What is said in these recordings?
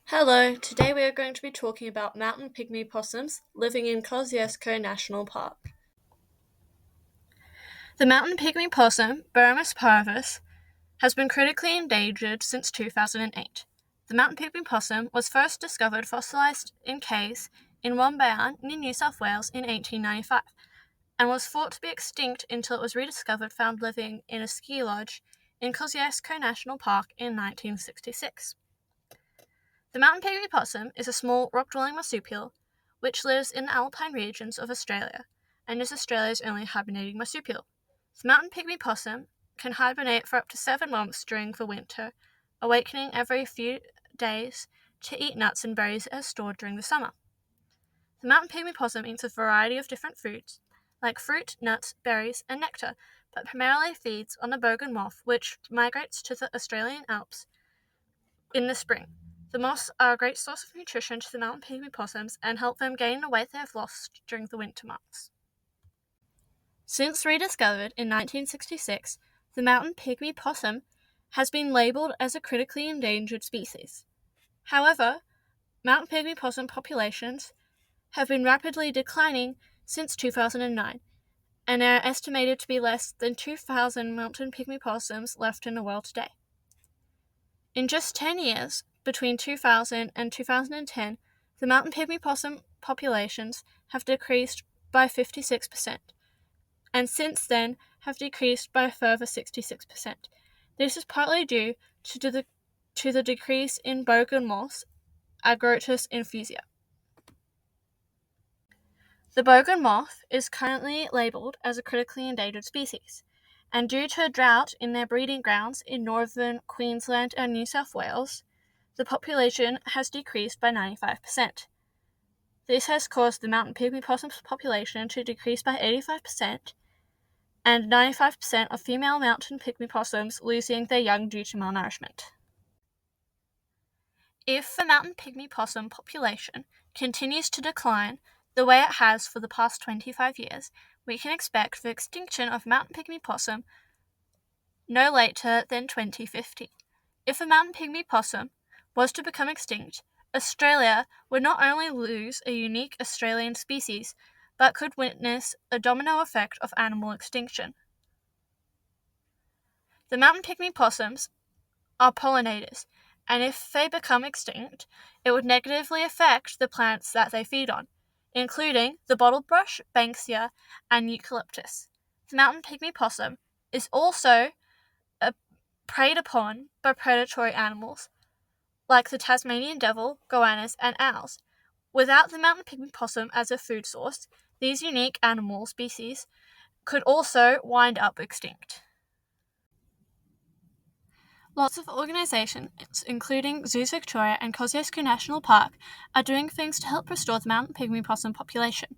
Hello, today we are going to be talking about mountain pygmy possums living in Kosciuszko National Park. The mountain pygmy possum, Burmus parvus, has been critically endangered since 2008. The mountain pygmy possum was first discovered fossilized in caves in Wombeyan near New South Wales in 1895 and was thought to be extinct until it was rediscovered found living in a ski lodge in Kosciuszko National Park in 1966. The mountain pygmy possum is a small rock-dwelling marsupial which lives in the alpine regions of Australia and is Australia's only hibernating marsupial. The mountain pygmy possum can hibernate for up to 7 months during the winter, awakening every few days to eat nuts and berries it has stored during the summer. The mountain pygmy possum eats a variety of different foods, like fruit, nuts, berries, and nectar, but primarily feeds on the bogan moth, which migrates to the Australian Alps in the spring. The moths are a great source of nutrition to the mountain pygmy possums and help them gain the weight they have lost during the winter months. Since rediscovered in 1966, the mountain pygmy possum has been labeled as a critically endangered species. However, mountain pygmy possum populations have been rapidly declining since 2009 and are estimated to be less than 2,000 mountain pygmy possums left in the world today. In just 10 years, between 2000 and 2010, the mountain pygmy possum populations have decreased by 56%, and since then have decreased by a further 66%. This is partly due to the decrease in bogan moths, Agrotus infusia. The bogan moth is currently labelled as a critically endangered species, and due to a drought in their breeding grounds in northern Queensland and New South Wales, the population has decreased by 95%. This has caused the mountain pygmy possum's population to decrease by 85%, and 95% of female mountain pygmy possums losing their young due to malnourishment. If the mountain pygmy possum population continues to decline the way it has for the past 25 years, we can expect the extinction of mountain pygmy possum no later than 2050. If the mountain pygmy possum was to become extinct, Australia would not only lose a unique Australian species, but could witness a domino effect of animal extinction. The mountain pygmy possums are pollinators, and if they become extinct, it would negatively affect the plants that they feed on, including the bottlebrush, banksia, and eucalyptus. The mountain pygmy possum is also preyed upon by predatory animals, like the Tasmanian devil, goannas, and owls. Without the mountain pygmy possum as a food source, these unique animal species could also wind up extinct. Lots of organisations, including Zoos Victoria and Kosciuszko National Park, are doing things to help restore the mountain pygmy possum population.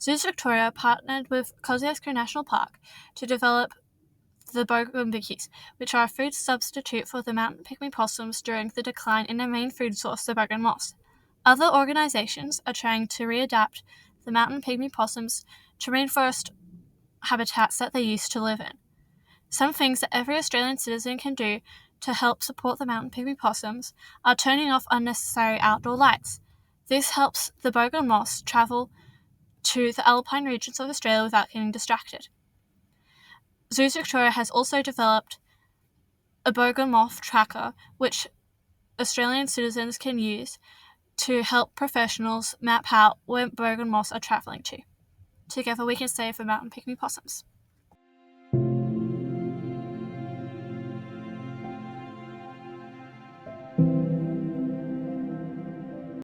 Zoos Victoria partnered with Kosciuszko National Park to develop the bogan bickies, which are a food substitute for the mountain pygmy possums during the decline in their main food source, the bogan moths. Other organisations are trying to readapt the mountain pygmy possums to rainforest habitats that they used to live in. Some things that every Australian citizen can do to help support the mountain pygmy possums are turning off unnecessary outdoor lights. This helps the bogan moths travel to the alpine regions of Australia without getting distracted. Zoos Victoria has also developed a bogan moth tracker, which Australian citizens can use to help professionals map out where bogan moths are travelling to. Together we can save the mountain pygmy possums.